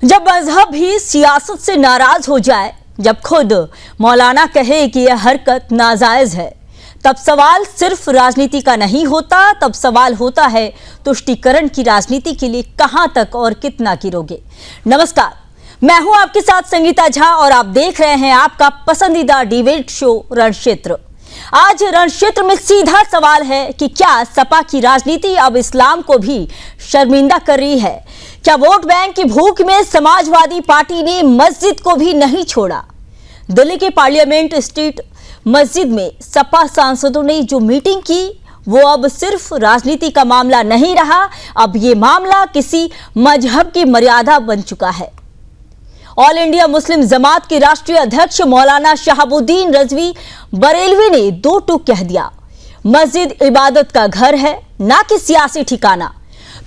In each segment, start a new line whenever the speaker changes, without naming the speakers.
जब मजहब ही सियासत से नाराज हो जाए, जब खुद मौलाना कहे कि यह हरकत नाजायज है, तब सवाल सिर्फ राजनीति का नहीं होता, तब सवाल होता है तुष्टीकरण की राजनीति के लिए कहां तक और कितना गिरोगे। नमस्कार, मैं हूं आपके साथ संगीता झा और आप देख रहे हैं आपका पसंदीदा डिबेट शो रणक्षेत्र। आज रणक्षेत्र में सीधा सवाल है कि क्या सपा की राजनीति अब इस्लाम को भी शर्मिंदा कर रही है? क्या वोट बैंक की भूख में समाजवादी पार्टी ने मस्जिद को भी नहीं छोड़ा? दिल्ली के पार्लियामेंट स्ट्रीट मस्जिद में सपा सांसदों ने जो मीटिंग की वो अब सिर्फ राजनीति का मामला नहीं रहा, अब ये मामला किसी मजहब की मर्यादा बन चुका है। ऑल इंडिया मुस्लिम जमात के राष्ट्रीय अध्यक्ष मौलाना शहाबुद्दीन रजवी बरेलवी ने दो टूक कह दिया, मस्जिद इबादत का घर है, ना कि सियासी ठिकाना।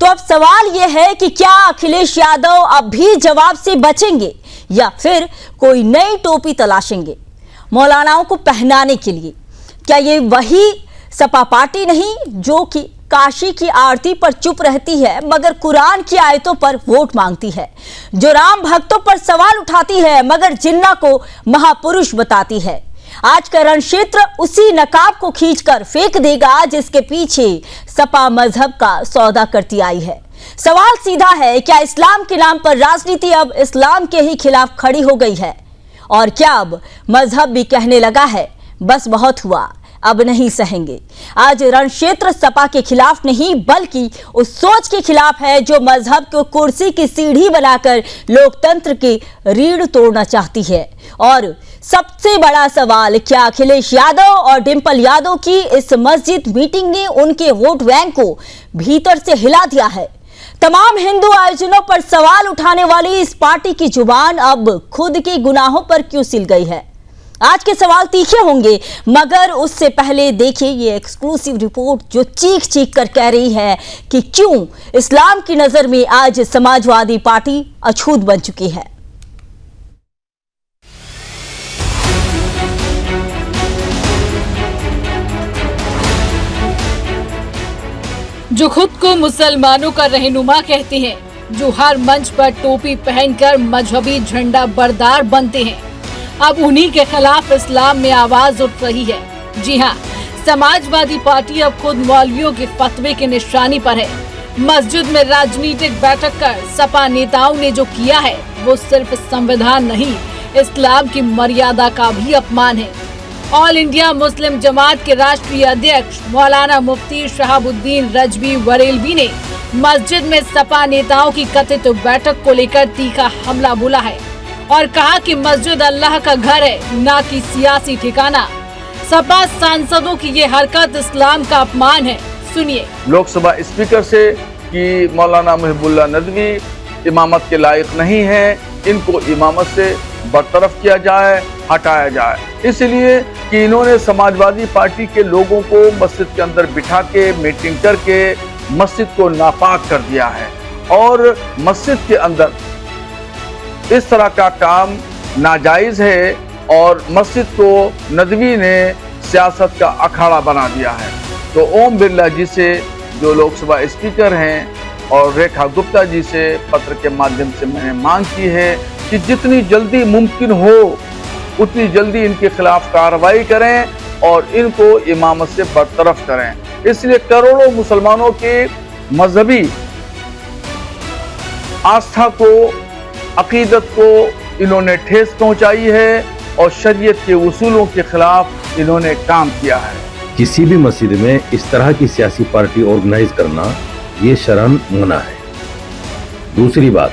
तो अब सवाल यह है कि क्या अखिलेश यादव अब भी जवाब से बचेंगे या फिर कोई नई टोपी तलाशेंगे मौलानाओं को पहनाने के लिए? क्या ये वही सपा पार्टी नहीं जो कि काशी की आरती पर चुप रहती है मगर कुरान की आयतों पर वोट मांगती है, जो राम भक्तों पर सवाल उठाती है मगर जिन्ना को महापुरुष बताती है? आज का रणक्षेत्र उसी नकाब को खींचकर फेंक देगा जिसके पीछे सपा मजहब का सौदा करती आई है। सवाल सीधा है, क्या इस्लाम के नाम पर राजनीति अब इस्लाम के ही खिलाफ खड़ी हो गई है? और क्या अब मजहब भी कहने लगा है बस बहुत हुआ, अब नहीं सहेंगे? आज रणक्षेत्र सपा के खिलाफ नहीं बल्कि उस सोच के खिलाफ है जो मजहब को कुर्सी की सीढ़ी बनाकर लोकतंत्र की रीढ़ तोड़ना चाहती है। और सबसे बड़ा सवाल, क्या अखिलेश यादव और डिंपल यादव की इस मस्जिद मीटिंग ने उनके वोट बैंक को भीतर से हिला दिया है? तमाम हिंदू आयोजनों पर सवाल उठाने वाली इस पार्टी की जुबान अब खुद के गुनाहों पर क्यों सिल गई है? आज के सवाल तीखे होंगे, मगर उससे पहले देखिए ये एक्सक्लूसिव रिपोर्ट जो चीख चीख कर कह रही है कि क्यों इस्लाम की नजर में आज समाजवादी पार्टी अछूत बन चुकी है।
जो खुद को मुसलमानों का रहनुमा कहते हैं, जो हर मंच पर टोपी पहनकर मजहबी झंडा बरदार बनते हैं, अब उन्हीं के खिलाफ इस्लाम में आवाज उठ रही है। जी हाँ, समाजवादी पार्टी अब खुद मौलवियों के फतवे के निशानी पर है। मस्जिद में राजनीतिक बैठक कर सपा नेताओं ने जो किया है वो सिर्फ संविधान नहीं, इस्लाम की मर्यादा का भी अपमान है। ऑल इंडिया मुस्लिम जमात के राष्ट्रीय अध्यक्ष मौलाना मुफ्ती शहाबुद्दीन रजवी बरेलवी ने मस्जिद में सपा नेताओं की कथित बैठक को लेकर तीखा हमला बोला है और कहा कि मस्जिद अल्लाह का घर है, ना कि सियासी ठिकाना। सपा सांसदों की ये हरकत इस्लाम का अपमान है। सुनिए।
लोकसभा स्पीकर से कि मौलाना मुहिबुल्लाह नदवी इमामत के लायक नहीं है, इनको इमामत से बरतरफ किया जाए, हटाया जाए, इसलिए कि इन्होंने समाजवादी पार्टी के लोगों को मस्जिद के अंदर बिठा के मीटिंग करके मस्जिद को नापाक कर दिया है। और मस्जिद के अंदर इस तरह का काम नाजायज है और मस्जिद को नदवी ने सियासत का अखाड़ा बना दिया है। तो ओम बिरला जी से जो लोकसभा स्पीकर हैं और रेखा गुप्ता जी से पत्र के माध्यम से मैंने मांग की है कि जितनी जल्दी मुमकिन हो उतनी जल्दी इनके खिलाफ कार्रवाई करें और इनको इमामत से बरतरफ करें। इसलिए करोड़ों मुसलमानों के मजहबी आस्था को, अकीदत को इन्होंने ठेस पहुंचाई है और शरीयत के उसूलों के खिलाफ इन्होंने काम किया है।
किसी भी मस्जिद में इस तरह की सियासी पार्टी ऑर्गेनाइज करना ये शर्म मना है। दूसरी बात,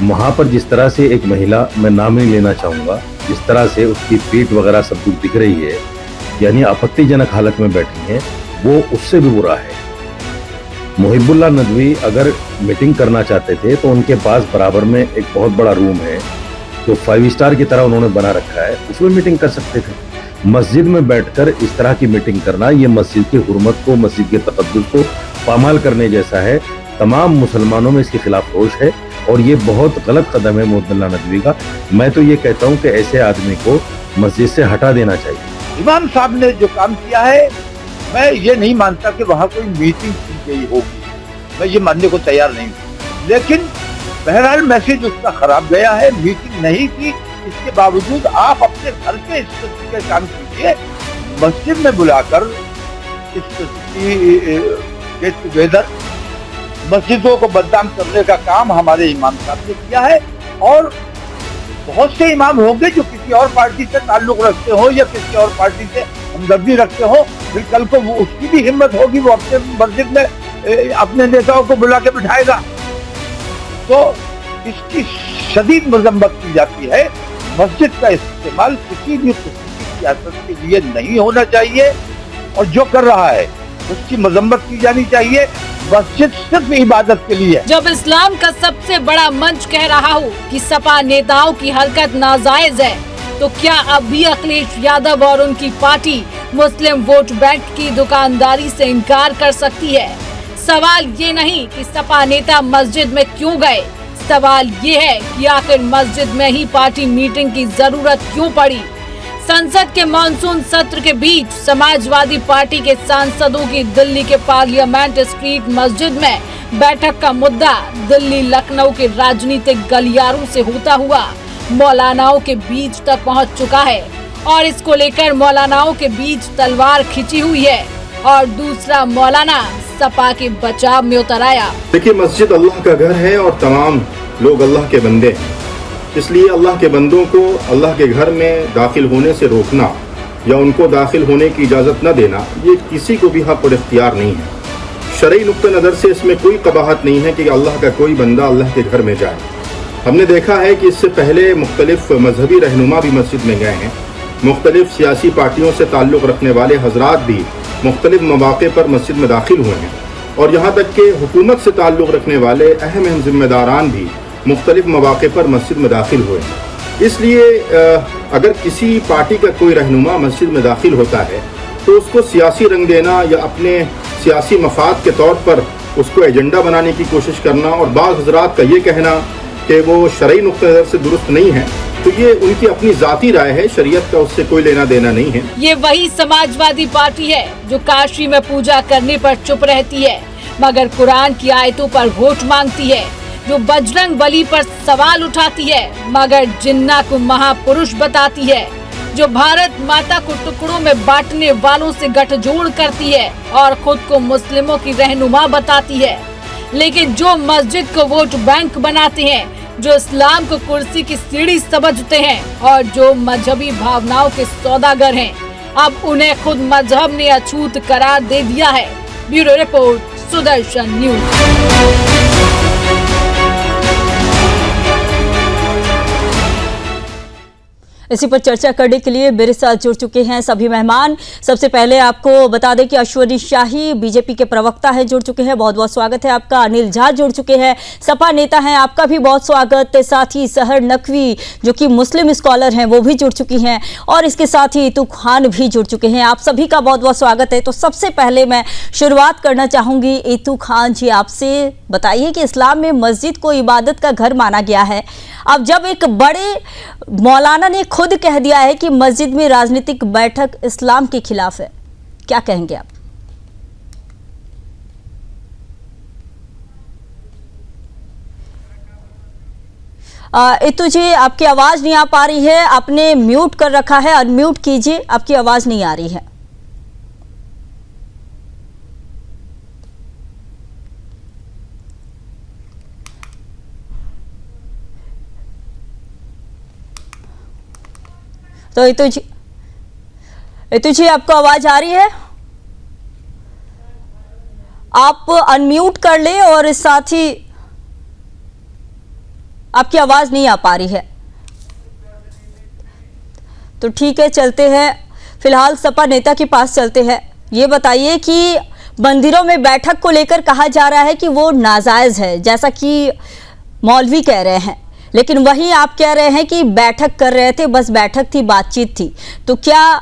वहां पर जिस तरह से एक महिला, मैं नाम नहीं लेना चाहूंगा, जिस तरह से उसकी पीठ वगैरह सब कुछ दिख रही है, यानी आपत्तिजनक हालत में बैठी है, वो उससे भी बुरा है। मुहिबुल्लाह नदवी अगर मीटिंग करना चाहते थे तो उनके पास बराबर में एक बहुत बड़ा रूम है जो 5 स्टार की तरह उन्होंने बना रखा है, उसमें मीटिंग कर सकते थे। मस्जिद में बैठकर इस तरह की मीटिंग करना ये मस्जिद की हुर्मत को, मस्जिद के तकद्दुस को पामाल करने जैसा है। तमाम मुसलमानों में इसके खिलाफ रोष है और ये बहुत गलत कदम है मुहिबुल्लाह नदवी का। मैं तो ये कहता हूँ कि ऐसे आदमी को मस्जिद से हटा देना चाहिए।
इमाम साहब ने जो काम किया है, मैं ये नहीं मानता कि वहाँ कोई मीटिंग की गई होगी, मैं ये मानने को तैयार नहीं हूँ। लेकिन बहरहाल मैसेज उसका खराब गया है, मीटिंग नहीं की, इसके बावजूद आप अपने घर पे इस किस्म के काम कीजिए, मस्जिद में बुलाकर इस किस्म की गेट टुगेदर मस्जिदों को बदनाम करने का काम हमारे इमाम साहब ने किया है। और बहुत से इमाम होंगे जो किसी और पार्टी से ताल्लुक रखते हो या किसी और पार्टी से हमदर्दी रखते हो, फिर कल को वो उसकी भी हिम्मत होगी, वो अपने मस्जिद में अपने नेताओं को बुला के बिठाएगा। तो इसकी शदीद मजम्मत की जाती है। मस्जिद का इस्तेमाल किसी भी किस्म की सियासत के लिए नहीं होना चाहिए और जो कर रहा है उसकी मजम्मत की जानी चाहिए। मस्जिद सिर्फ इबादत के लिए।
जब इस्लाम का सबसे बड़ा मंच कह रहा हो कि सपा नेताओं की हरकत नाजायज है, तो क्या अब भी अखिलेश यादव और उनकी पार्टी मुस्लिम वोट बैंक की दुकानदारी से इनकार कर सकती है? सवाल ये नहीं कि सपा नेता मस्जिद में क्यों गए, सवाल ये है कि आखिर मस्जिद में ही पार्टी मीटिंग की जरूरत क्यों पड़ी। संसद के मानसून सत्र के बीच समाजवादी पार्टी के सांसदों की दिल्ली के पार्लियामेंट स्ट्रीट मस्जिद में बैठक का मुद्दा दिल्ली लखनऊ के राजनीतिक गलियारों से होता हुआ मौलानाओं के बीच तक पहुंच चुका है और इसको लेकर मौलानाओं के बीच तलवार खिंची हुई है और दूसरा मौलाना सपा के बचाव में उतर आया।
देखिए, मस्जिद अल्लाह का घर है और तमाम लोग अल्लाह के बंदे हैं, इसलिए अल्लाह के बंदों को अल्लाह के घर में दाखिल होने से रोकना या उनको दाखिल होने की इजाज़त न देना, ये किसी को भी हक और इख्तियार नहीं है। शरई नुक्ते नज़र से इसमें कोई कबाहत नहीं है कि अल्लाह का कोई बंदा अल्लाह के घर में जाए। हमने देखा है कि इससे पहले मुख्तलिफ मजहबी रहनुमा भी मस्जिद में गए हैं, मुख्तलिफ सियासी पार्टियों से ताल्लुक़ रखने वाले हजरात भी मुख्तलिफ मौक़े पर मस्जिद में दाखिल हुए हैं और यहाँ तक कि हुकूमत से ताल्लुक़ रखने वाले अहम ज़िम्मेदारान भी मुख्तलिफ मौक़े पर मस्जिद में दाखिल हुए हैं। इसलिए अगर किसी पार्टी का कोई रहनुमा मस्जिद में दाखिल होता है तो उसको सियासी रंग देना या अपने सियासी मफाद के तौर पर उसको एजेंडा बनाने की कोशिश करना और बाज़ हज़रात का ये कहना कि वो शरई नुक्ते नज़र से दुरुस्त नहीं है, तो ये उनकी अपनी ज़ाती राय है, शरीयत का उससे कोई लेना देना नहीं है।
ये वही समाजवादी पार्टी है जो काशी में पूजा करने पर चुप रहती है मगर कुरान की आयतों पर वोट मांगती है, जो बजरंग बली पर सवाल उठाती है मगर जिन्ना को महापुरुष बताती है, जो भारत माता को टुकड़ों में बांटने वालों से गठजोड़ करती है और खुद को मुस्लिमों की रहनुमा बताती है, लेकिन जो मस्जिद को वोट बैंक बनाते हैं, जो इस्लाम को कुर्सी की सीढ़ी समझते हैं और जो मजहबी भावनाओं के सौदागर हैं, अब उन्हें खुद मजहब ने अछूत करार दे दिया है। Bureau report, Sudarshan news.
इसी पर चर्चा करने के लिए मेरे साथ जुड़ चुके हैं सभी मेहमान। सबसे पहले आपको बता दें कि अश्वनी शाही बीजेपी के प्रवक्ता है, जुड़ चुके हैं, बहुत बहुत स्वागत है आपका। अनिल झा जुड़ चुके हैं, सपा नेता हैं, आपका भी बहुत स्वागत। साथ ही सहर नकवी जो कि मुस्लिम स्कॉलर हैं वो भी जुड़ चुकी हैं और इसके साथ ही इतू खान भी जुड़ चुके हैं। आप सभी का बहुत बहुत स्वागत है। तो सबसे पहले मैं शुरुआत करना चाहूँगी इतू खान जी, आपसे बताइए कि इस्लाम में मस्जिद को इबादत का घर माना गया है। अब जब एक बड़े मौलाना ने खुद कह दिया है कि मस्जिद में राजनीतिक बैठक इस्लाम के खिलाफ है, क्या कहेंगे आप? इतू जी, आपकी आवाज नहीं आ पा रही है, आपने म्यूट कर रखा है, अनम्यूट कीजिए, आपकी आवाज नहीं आ रही है। तो इतू जी आपको आवाज आ रही है? आप अनम्यूट कर लें और साथ ही आपकी आवाज नहीं आ पा रही है। तो ठीक है, चलते हैं फिलहाल सपा नेता के पास चलते हैं। ये बताइए कि मंदिरों में बैठक को लेकर कहा जा रहा है कि वो नाजायज है, जैसा कि मौलवी कह रहे हैं, लेकिन वहीं आप कह रहे हैं कि बैठक कर रहे थे, बस बैठक थी, बातचीत थी। तो क्या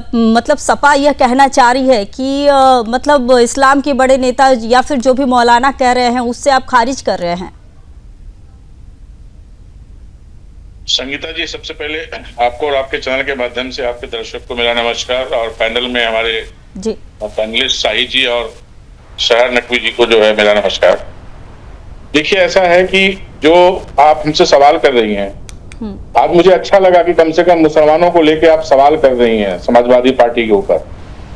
मतलब सपा यह कहना चाह रही है कि मतलब इस्लाम के बड़े नेता या फिर जो भी मौलाना कह रहे हैं उससे आप खारिज कर रहे हैं?
संगीता जी, सबसे पहले आपको और आपके चैनल के माध्यम से आपके दर्शक को मेरा नमस्कार और पैनल में हमारे पैनलिस्ट शाही जी और सहर नकवी जी को जो है मेरा नमस्कार। देखिए, ऐसा है कि जो आप हमसे सवाल कर रही हैं, आज मुझे अच्छा लगा कि कम से कम मुसलमानों को लेके आप सवाल कर रही हैं समाजवादी पार्टी के ऊपर,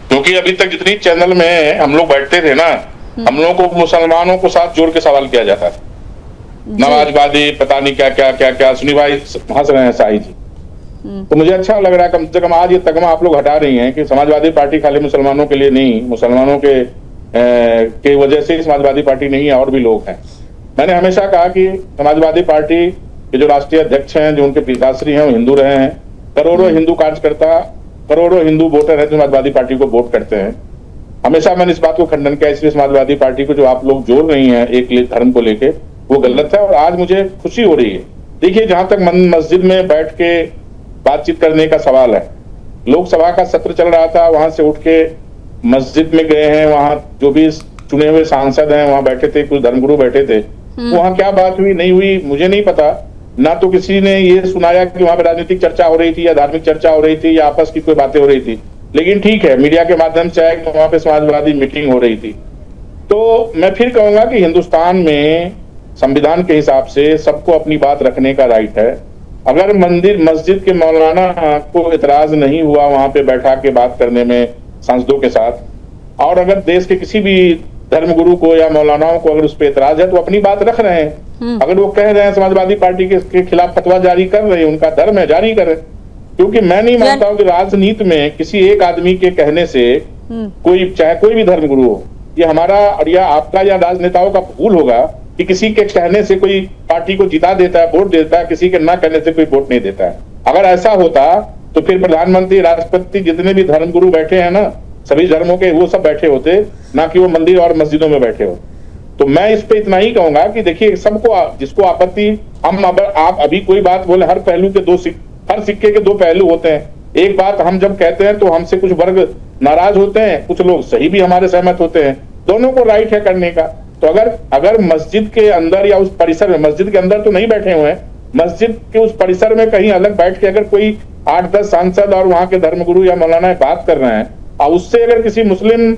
क्योंकि अभी तक जितनी चैनल में हम लोग बैठते थे ना, हम लोगों को मुसलमानों को साथ जोड़ के सवाल किया जाता था, नमाजवादी पता नहीं क्या क्या क्या क्या। सुनी भाई हंस रहे हैं शाही जी, तो मुझे अच्छा लग रहा है कम से कम आज ये तगमा आप लोग हटा रही हैं कि समाजवादी पार्टी खाली मुसलमानों के लिए नहीं, मुसलमानों के वजह से समाजवादी पार्टी नहीं है, और भी लोग हैं। मैंने हमेशा कहा कि समाजवादी पार्टी के जो राष्ट्रीय अध्यक्ष हैं, जो उनके पिताश्री हैं, वो हिंदू रहे हैं। करोड़ों हिंदू कार्यकर्ता, करोड़ों हिंदू वोटर हैं समाजवादी पार्टी को वोट करते हैं। हमेशा मैंने इस बात को खंडन किया, इसलिए समाजवादी पार्टी को जो आप लोग जोड़ रही हैं एक धर्म को लेके, वो गलत है। और आज मुझे खुशी हो रही है। देखिए, जहां तक मस्जिद में बैठ के बातचीत करने का सवाल है, लोकसभा का सत्र चल रहा था, वहां से उठ के मस्जिद में गए हैं, वहां जो भी चुने हुए सांसद हैं वहां बैठे थे, कुछ धर्मगुरु बैठे थे, वहां क्या बात हुई नहीं हुई मुझे नहीं पता। ना तो किसी ने ये सुनाया कि वहां पर राजनीतिक चर्चा हो रही थी या धार्मिक चर्चा हो रही थी या आपस की कोई बातें हो रही थी। लेकिन ठीक है, मीडिया के माध्यम से आया कि वहां पे समाजवादी मीटिंग हो रही थी। तो मैं फिर कहूंगा कि हिंदुस्तान में संविधान के हिसाब से सबको अपनी बात रखने का राइट है। अगर मस्जिद के मौलाना को इतराज नहीं हुआ वहां पे बैठा के बात करने में सांसदों के साथ, और अगर देश के किसी भी धर्मगुरु को या मौलानाओं को अगर उस पर इतराज है तो अपनी बात रख रहे हैं। अगर वो कह रहे हैं समाजवादी पार्टी के खिलाफ फतवा जारी कर रहे हैं, उनका धर्म है, जारी करें। क्योंकि मैं नहीं मानता हूं कि राजनीति में किसी एक आदमी के कहने से कोई, चाहे कोई भी धर्मगुरु हो, ये हमारा और या आपका या राजनेताओं का भूल होगा कि किसी के कहने से कोई पार्टी को जिता देता है, वोट देता है, किसी के ना कहने से कोई वोट नहीं देता है। अगर ऐसा होता तो फिर प्रधानमंत्री, राष्ट्रपति, जितने भी धर्मगुरु बैठे हैं ना, सभी धर्मों के, वो सब बैठे होते, ना कि वो मंदिर और मस्जिदों में बैठे हो। तो मैं इस पे इतना ही कहूंगा कि देखिए, सबको, जिसको आपत्ति, हम आप अभी कोई बात बोले, हर पहलू के हर सिक्के के दो पहलू होते हैं। एक बात हम जब कहते हैं तो हमसे कुछ वर्ग नाराज होते हैं, कुछ लोग सही भी हमारे सहमत होते हैं, दोनों को राइट है करने का। तो अगर मस्जिद के अंदर या उस परिसर में, मस्जिद के अंदर तो नहीं बैठे हुए हैं, मस्जिद के उस परिसर में कहीं अलग बैठ के अगर कोई 8-10 सांसद और वहां के धर्मगुरु या मौलाना बात कर रहे हैं, और उससे अगर किसी मुस्लिम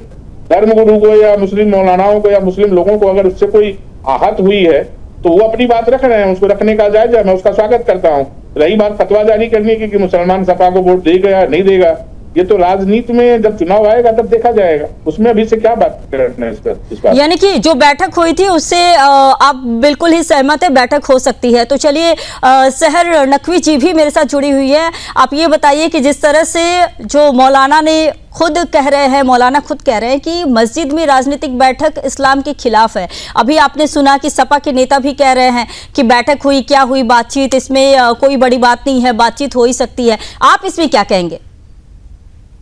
धर्मगुरु को या मुस्लिम मौलानाओं को या मुस्लिम लोगों को अगर उससे कोई आहत हुई है, तो वो अपनी बात रख रहे हैं, उसको रखने का जायज है, मैं उसका स्वागत करता हूँ। रही बात फतवा जारी करने की कि मुसलमान सपा को वोट देगा या नहीं देगा, ये तो राजनीति में जब चुनाव आएगा तब देखा जाएगा, उसमें अभी से क्या बात करना है इस बात।
यानी कि जो बैठक हुई थी उससे आप बिल्कुल ही सहमत है, बैठक हो सकती है। तो चलिए, सहर नकवी जी भी मेरे साथ जुड़ी हुई है। आप ये बताइए कि जिस तरह से जो मौलाना ने खुद कह रहे हैं, मौलाना खुद कह रहे हैं कि मस्जिद में राजनीतिक बैठक इस्लाम के खिलाफ है। अभी आपने सुना कि सपा के नेता भी कह रहे हैं कि बैठक हुई, क्या हुई बातचीत, इसमें कोई बड़ी बात नहीं है, बातचीत हो ही सकती है। आप इसमें क्या कहेंगे?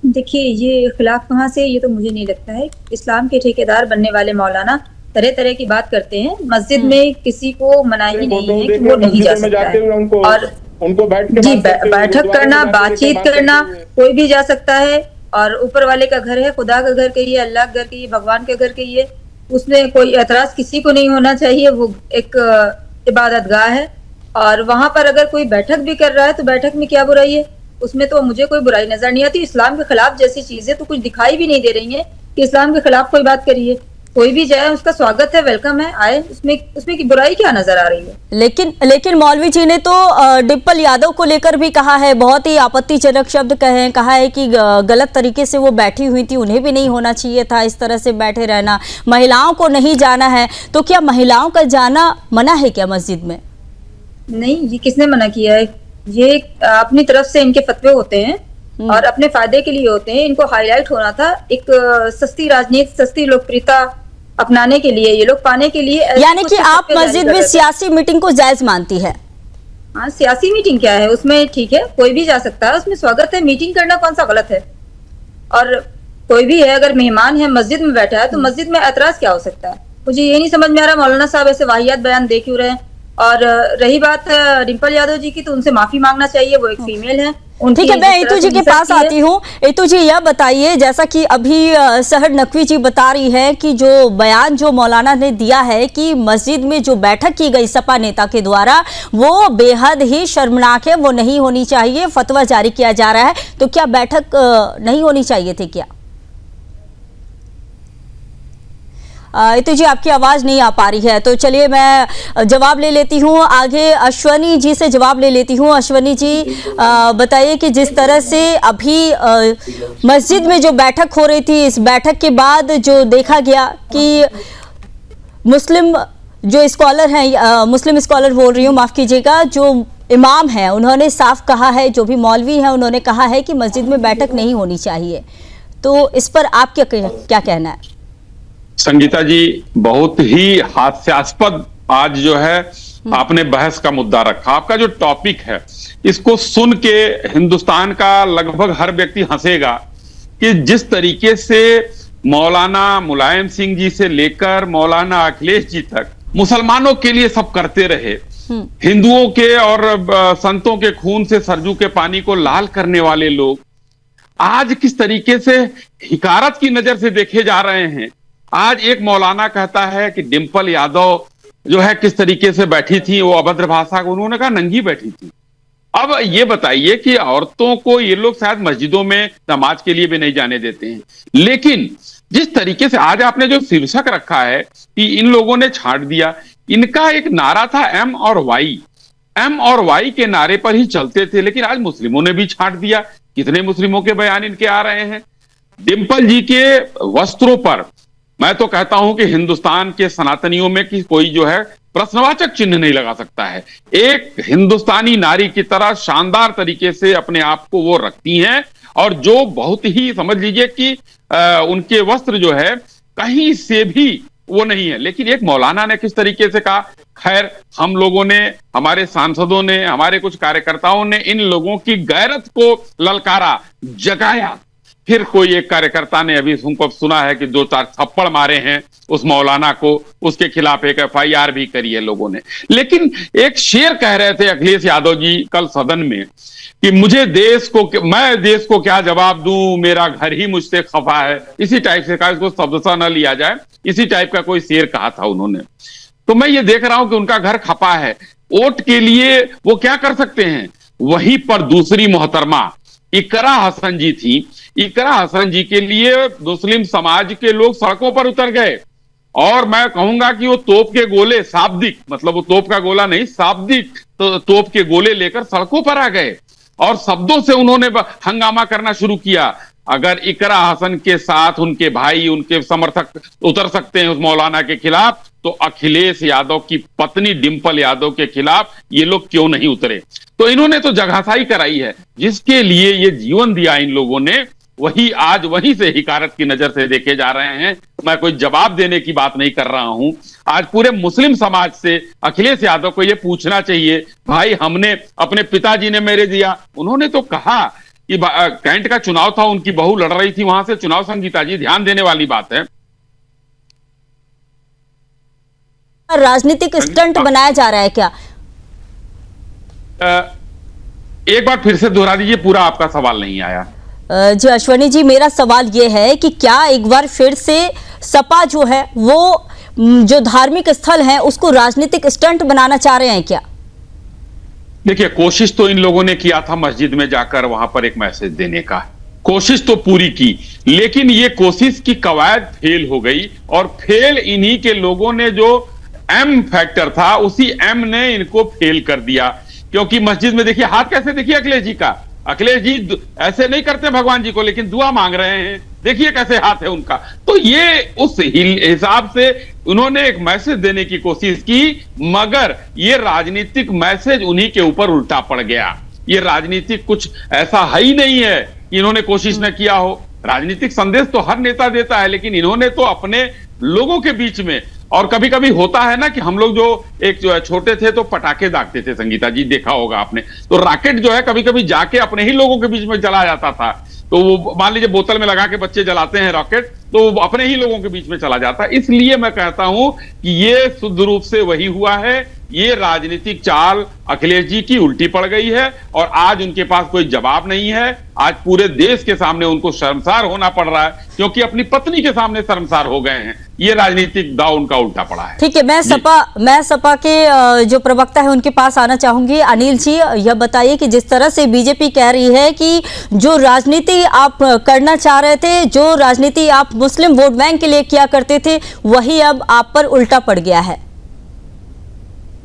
देखिए, ये खिलाफ कहाँ से, ये तो मुझे नहीं लगता है। इस्लाम के ठेकेदार बनने वाले मौलाना तरह तरह की बात करते हैं। मस्जिद में किसी को मनाही नहीं है कि वो नहीं जा सकता है, और
उनको
बैठक करना, बातचीत करना, कोई भी जा सकता है। और ऊपर वाले का घर है, खुदा का घर कहिए, अल्लाह का घर कहिए, भगवान का घर कहिए, उसमें कोई एतराज किसी को नहीं होना चाहिए। वो एक इबादतगाह है, और वहां पर अगर कोई बैठक भी कर रहा है तो बैठक में क्या बुराई है? उसमें तो मुझे कोई बुराई नजर नहीं आती। इस्लाम के खिलाफ जैसी चीजें तो कुछ दिखाई भी नहीं दे रही है कि इस्लाम के खिलाफ कोई बात करिए। कोई भी जाए, उसका स्वागत है, वेलकम है, आए, उसमें की बुराई क्या नजर आ रही है?
लेकिन मौलवी जी ने तो डिम्पल यादव को लेकर भी कहा है, बहुत ही आपत्तिजनक शब्द कहा है कि गलत तरीके से वो बैठी हुई थी, उन्हें भी नहीं होना चाहिए था इस तरह से बैठे रहना, महिलाओं को नहीं जाना है। तो क्या महिलाओं का जाना मना है क्या मस्जिद में?
नहीं, ये किसने मना किया है? ये अपनी तरफ से इनके फतवे होते हैं और अपने फायदे के लिए होते हैं। इनको हाईलाइट होना था, एक सस्ती राजनीति, सस्ती लोकप्रियता अपनाने के लिए, ये लोग पाने के लिए।
यानी कि आप मस्जिद में सियासी मीटिंग को जायज मानती है?
हाँ, सियासी मीटिंग क्या है, उसमें ठीक है, कोई भी जा सकता है, उसमें स्वागत है। मीटिंग करना कौन सा गलत है? और कोई भी है, अगर मेहमान है, मस्जिद में बैठा है, तो मस्जिद में ऐतराज क्या हो सकता है? मुझे ये नहीं समझ में आ रहा मौलाना साहब ऐसे वाहियात बयान दे क्यों रहे हैं। और रही बात डिम्पल यादव जी की, तो उनसे माफी मांगना चाहिए, वो एक फीमेल है।
ठीक है, मैं इतू जी के पास आती हूँ। इतू जी, यह बताइए, जैसा कि अभी सहर नकवी जी बता रही है कि जो बयान जो मौलाना ने दिया है कि मस्जिद में जो बैठक की गई सपा नेता के द्वारा, वो बेहद ही शर्मनाक है, वो नहीं होनी चाहिए, फतवा जारी किया जा रहा है। तो क्या बैठक नहीं होनी चाहिए थी क्या? इतु जी आपकी आवाज नहीं आ पा रही है, तो चलिए मैं जवाब ले लेती हूँ। आगे अश्वनी जी से जवाब ले लेती हूँ। अश्वनी जी बताइए कि जिस तरह से अभी मस्जिद में जो बैठक हो रही थी, इस बैठक के बाद जो देखा गया कि मुस्लिम जो स्कॉलर हैं, मुस्लिम स्कॉलर बोल रही हूँ, माफ कीजिएगा, जो इमाम हैं उन्होंने साफ कहा है, जो भी मौलवी हैं उन्होंने कहा है कि मस्जिद में बैठक नहीं होनी चाहिए। तो इस पर आप क्या कहना है?
संगीता जी, बहुत ही हास्यास्पद आज जो है आपने बहस का मुद्दा रखा। आपका जो टॉपिक है इसको सुन के हिंदुस्तान का लगभग हर व्यक्ति हंसेगा कि जिस तरीके से मौलाना मुलायम सिंह जी से लेकर मौलाना अखिलेश जी तक मुसलमानों के लिए सब करते रहे, हिंदुओं के और संतों के खून से सरजू के पानी को लाल करने वाले लोग आज किस तरीके से हिकारत की नजर से देखे जा रहे हैं। आज एक मौलाना कहता है कि डिंपल यादव जो है किस तरीके से बैठी थी, वो अभद्र भाषा को उन्होंने कहा नंगी बैठी थी। अब ये बताइए कि औरतों को ये लोग शायद मस्जिदों में नमाज के लिए भी नहीं जाने देते हैं, लेकिन जिस तरीके से आज आपने जो शीर्षक रखा है कि इन लोगों ने छांट दिया, इनका एक नारा था एम और वाई के नारे पर ही चलते थे, लेकिन आज मुस्लिमों ने भी छांट दिया। कितने मुस्लिमों के बयान इनके आ रहे हैं। डिंपल जी के वस्त्रों पर मैं तो कहता हूं कि हिंदुस्तान के सनातनियों में कि कोई जो है प्रश्नवाचक चिन्ह नहीं लगा सकता है। एक हिंदुस्तानी नारी की तरह शानदार तरीके से अपने आप को वो रखती हैं, और जो बहुत ही समझ लीजिए कि उनके वस्त्र जो है कहीं से भी वो नहीं है। लेकिन एक मौलाना ने किस तरीके से कहा, खैर हम लोगों ने, हमारे सांसदों ने, हमारे कुछ कार्यकर्ताओं ने इन लोगों की गैरत को ललकारा, जगाया। फिर कोई एक कार्यकर्ता ने अभी उनको सुना है कि 2-4 थप्पड़ मारे हैं उस मौलाना को, उसके खिलाफ एक FIR भी करी है लोगों ने। लेकिन एक शेर कह रहे थे अखिलेश यादव जी कल सदन में कि मैं देश को क्या जवाब दूं, मेरा घर ही मुझसे खफा है। इसी टाइप से कहा, इसको शब्दशः न लिया जाए, इसी टाइप का कोई शेर कहा था उन्होंने। तो मैं ये देख रहा हूं कि उनका घर खपा है। वोट के लिए वो क्या कर सकते हैं। वहीं पर दूसरी मोहतरमा इकरा हसन जी थी। इकरा हसन जी के लिए मुस्लिम समाज के लोग सड़कों पर उतर गए, और मैं कहूंगा कि वो तोप के गोले, शाब्दिक मतलब वो तोप का गोला नहीं, शाब्दिक तोप के गोले लेकर सड़कों पर आ गए और शब्दों से उन्होंने हंगामा करना शुरू किया। अगर इकरा हसन के साथ उनके भाई, उनके समर्थक उतर सकते हैं उस मौलाना के खिलाफ, तो अखिलेश यादव की पत्नी डिंपल यादव के खिलाफ ये लोग क्यों नहीं उतरे। तो इन्होंने तो जगहसाई कराई है, जिसके लिए ये जीवन दिया इन लोगों ने, वही आज वहीं से हिकारत की नजर से देखे जा रहे हैं। मैं कोई जवाब देने की बात नहीं कर रहा हूं। आज पूरे मुस्लिम समाज से अखिलेश यादव को ये पूछना चाहिए, भाई हमने, अपने पिताजी ने मेरे दिया, उन्होंने तो कहा कि कैंट का चुनाव था, उनकी बहू लड़ रही थी वहां से चुनाव। संगीता जी, ध्यान देने वाली बात है।
राजनीतिक स्टंट बनाया जा रहा है क्या?
एक बार फिर से दोहरा दीजिए, पूरा आपका सवाल नहीं आया।
जी अश्वनी जी, मेरा सवाल ये है कि क्या एक बार फिर से सपा जो है वो जो धार्मिक स्थल है उसको राजनीतिक स्टंट बनाना चाह रहे हैं क्या?
देखिए, कोशिश तो इन लोगों ने किया था मस्जिद में जाकर वहां पर एक मैसेज देने का, कोशिश तो पूरी की, लेकिन ये कोशिश की कवायद फेल हो गई। और फेल इन्हीं के लोगों ने, जो एम फैक्टर था उसी एम ने इनको फेल कर दिया। क्योंकि मस्जिद में देखिए हाथ कैसे, देखिए अखिलेश जी का, अखिलेश जी ऐसे नहीं करते भगवान जी को, लेकिन दुआ मांग रहे हैं, देखिए कैसे हाथ है उनका। तो ये उस हिसाब से उन्होंने एक मैसेज देने की कोशिश की, मगर ये राजनीतिक मैसेज उन्हीं के ऊपर उल्टा पड़ गया। ये राजनीतिक कुछ ऐसा है ही नहीं है कि इन्होंने कोशिश न किया हो। राजनीतिक संदेश तो हर नेता देता है, लेकिन इन्होंने तो अपने लोगों के बीच में, और कभी कभी होता है ना कि हम लोग जो एक छोटे थे तो पटाखे दागते थे, संगीता जी देखा होगा आपने, तो रॉकेट जो है कभी कभी जाके अपने ही लोगों के बीच में चला जाता था। तो वो मान लीजिए बोतल में लगा के बच्चे जलाते हैं रॉकेट, तो वो अपने ही लोगों के बीच में चला जाता है। इसलिए मैं कहता हूं कि ये शुद्ध रूप से वही हुआ है। ये राजनीतिक चाल अखिलेश जी की उल्टी पड़ गई है, और आज उनके पास कोई जवाब नहीं है। आज पूरे देश के सामने उनको शर्मसार होना पड़ रहा है, क्योंकि अपनी पत्नी के सामने शर्मसार हो गए हैं। ये राजनीतिक दाव उनका उल्टा पड़ा है।
ठीक है, मैं सपा के जो प्रवक्ता है उनके पास आना चाहूंगी। अनिल जी, यह बताइए कि जिस तरह से बीजेपी कह रही है कि जो राजनीति आप करना चाह रहे थे, जो राजनीति आप मुस्लिम वोट बैंक के लिए किया करते थे वही अब आप पर उल्टा पड़ गया है।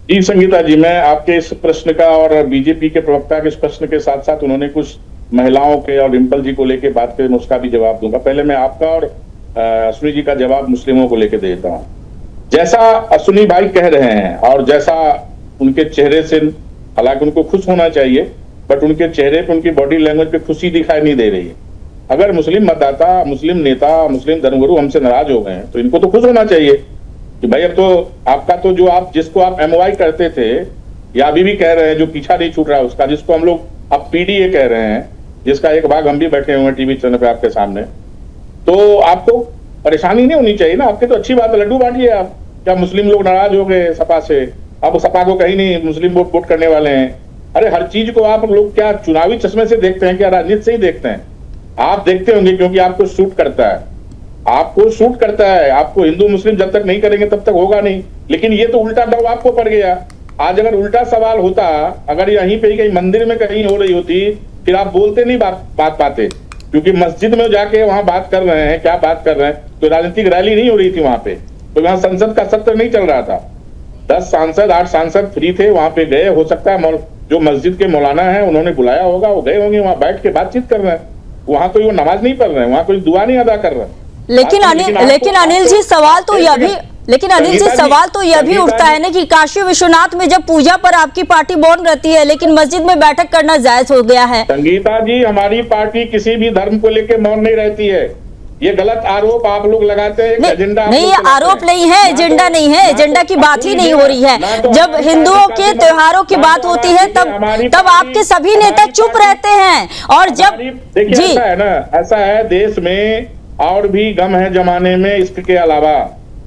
जी संगीता जी, मैं आपके इस प्रश्न का और बीजेपी के प्रवक्ता के इस प्रश्न के साथ साथ उन्होंने कुछ महिलाओं के और डिम्पल जी को लेकर बात करें, उसका भी जवाब दूंगा। पहले मैं आपका और अश्विनी जी का जवाब मुस्लिमों को लेकर देता हूँ। जैसा अश्विनी भाई कह रहे हैं और जैसा उनके चेहरे से, हालांकि उनको खुश होना चाहिए, बट उनके चेहरे पे, उनकी बॉडी लैंग्वेज पे खुशी दिखाई नहीं दे रही है। अगर मुस्लिम मतदाता, मुस्लिम नेता, मुस्लिम धर्मगुरु हमसे नाराज हो गए हैं तो इनको तो खुश होना चाहिए कि भाई अब तो आपका तो जो आप जिसको आप एमओआई करते थे या अभी भी कह रहे हैं, जो पीछा नहीं छूट रहा है उसका, जिसको हम लोग अब पीडीए कह रहे हैं, जिसका एक भाग हम भी बैठे हुए हैं टीवी चैनल पे आपके सामने, तो आपको परेशानी नहीं होनी चाहिए ना। आपके तो अच्छी बात है, लड्डू बांटिए आप। क्या मुस्लिम लोग नाराज हो गए सपा से? अब सपा को कहीं नहीं मुस्लिम वोट करने वाले हैं। अरे हर चीज को आप लोग क्या चुनावी चश्मे से देखते हैं, क्या राजनीति से ही देखते हैं? आप देखते होंगे क्योंकि आपको सूट करता है, आपको सूट करता है। आपको हिंदू मुस्लिम जब तक नहीं करेंगे तब तक होगा नहीं। लेकिन ये तो उल्टा दाव आपको पड़ गया। आज अगर उल्टा सवाल होता, अगर यहीं पे कहीं मंदिर में कहीं हो रही होती, फिर आप बोलते नहीं बात पाते, क्योंकि मस्जिद में जाके वहां बात कर रहे हैं, क्या बात कर रहे हैं, तो राजनीतिक रैली नहीं हो रही थी वहां पे, तो वहां संसद का सत्र नहीं चल रहा था। 10 सांसद 8 सांसद फ्री थे, वहां पे गए। हो सकता है जो मस्जिद के मौलाना है उन्होंने बुलाया होगा, वो गए होंगे, वहां बैठ के बातचीत कर रहे हैं। वहां कोई वो नमाज नहीं पढ़ रहे हैं, वहां कोई दुआ नहीं अदा कर रहे हैं।
लेकिन अनिल जी सवाल तो यह भी उठता है ना कि काशी विश्वनाथ में जब पूजा पर आपकी पार्टी मौन रहती है, लेकिन मस्जिद में बैठक करना जायज हो गया है।
संगीता जी, हमारी पार्टी किसी भी धर्म को लेकर मौन नहीं रहती है। ये गलत आरोप आप लोग लगाते हैं। एजेंडा
नहीं, ये आरोप नहीं है, एजेंडा नहीं है, एजेंडा की बात ही नहीं हो रही है। जब हिंदुओं के त्योहारों की बात होती है तब आपके सभी नेता चुप रहते हैं। और जब
देखिए ऐसा है ना, ऐसा है देश में और भी गम है जमाने में इसके अलावा।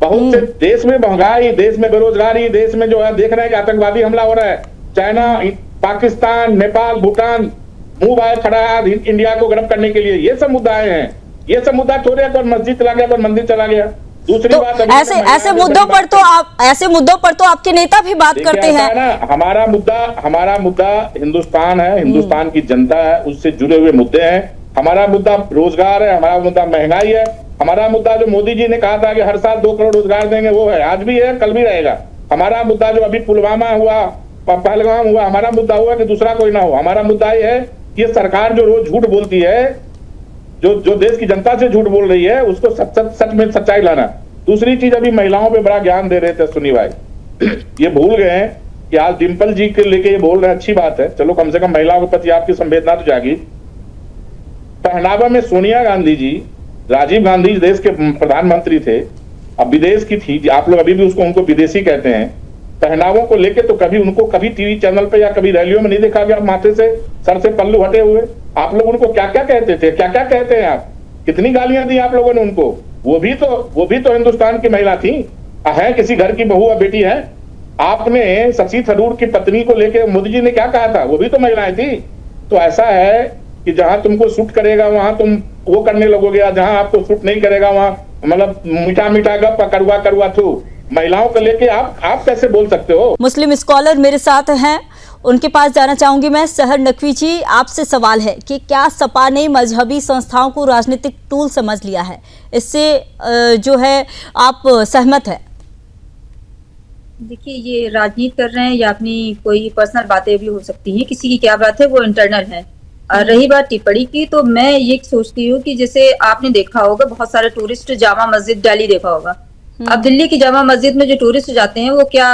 बहुत से देश में महंगाई, देश में बेरोजगारी, देश में जो है देख रहे हैं कि आतंकवादी हमला हो रहा है। चाइना, पाकिस्तान, नेपाल, भूटान मुंह बाहर खड़ा है इंडिया को गर्म करने के लिए। ये सब मुद्दाएं हैं। ये सब मुद्दा थोड़े अगर मस्जिद चला गया तो मंदिर चला गया। दूसरी
तो
बात,
ऐसे मुद्दों पर तो आपके नेता भी बात करते हैं
ना। हमारा मुद्दा हिंदुस्तान है, हिंदुस्तान की जनता है, उससे जुड़े हुए मुद्दे हैं। हमारा मुद्दा रोजगार है, हमारा मुद्दा महंगाई है, हमारा मुद्दा जो मोदी जी ने कहा था कि हर साल 2 करोड़ रोजगार देंगे, वो है, आज भी है, कल भी रहेगा। हमारा मुद्दा जो अभी पुलवामा हुआ, पहलगाम हुआ, हमारा मुद्दा हुआ कि दूसरा कोई ना हो। हमारा मुद्दा ये है कि ये सरकार जो रोज झूठ बोलती है, जो देश की जनता से झूठ बोल रही है, उसको सच में सच्चाई लाना। दूसरी चीज, अभी महिलाओं पे बड़ा ज्ञान दे रहे थे सुनी भाई, ये भूल गए हैं कि आज डिम्पल जी के लेके ये बोल रहे हैं, अच्छी बात है, चलो कम से कम महिलाओं के प्रति आपकी संवेदना तो जागी। पहनावा में सोनिया गांधी जी, राजीव गांधी देश के प्रधानमंत्री थे, अब विदेश की थी, आप लोग अभी भी उनको विदेशी कहते हैं। पहनावों को लेके तो कभी टीवी चैनल पे या कभी रैलियों में नहीं देखा गया माथे से सर से पल्लू हटे हुए। आप लोग उनको क्या क्या कहते थे, क्या क्या कहते हैं आप? कितनी गालियां दी आप लोगों ने उनको? वो भी तो हिंदुस्तान की महिला थी, है किसी घर की बहू या बेटी है। आपने शशि थरूर की पत्नी को लेके मोदी जी ने क्या कहा था, वो भी तो महिलाएं थी। तो ऐसा है कि जहां तुमको सूट करेगा वहां तुम वो करने लगोगे, जहां आपको सूट नहीं करेगा वहां मतलब मीठा मीठा गप, कड़वा थू। महिलाओं को लेके आप कैसे बोल सकते हो?
मुस्लिम स्कॉलर मेरे साथ हैं, उनके पास जाना चाहूंगी मैं। सहर नकवी जी, आपसे सवाल है कि क्या सपा ने मजहबी संस्थाओं को राजनीतिक टूल समझ लिया है? इससे जो है आप सहमत है?
देखिए, ये राजनीति कर रहे हैं या अपनी कोई पर्सनल बातें भी हो सकती हैं, किसी की क्या बात है वो इंटरनल है। और रही बात टिप्पणी की, तो मैं ये सोचती हूँ कि जैसे आपने देखा होगा बहुत सारे टूरिस्ट जामा मस्जिद दिल्ली देखा होगा। अब दिल्ली की जामा मस्जिद में जो टूरिस्ट जाते हैं वो क्या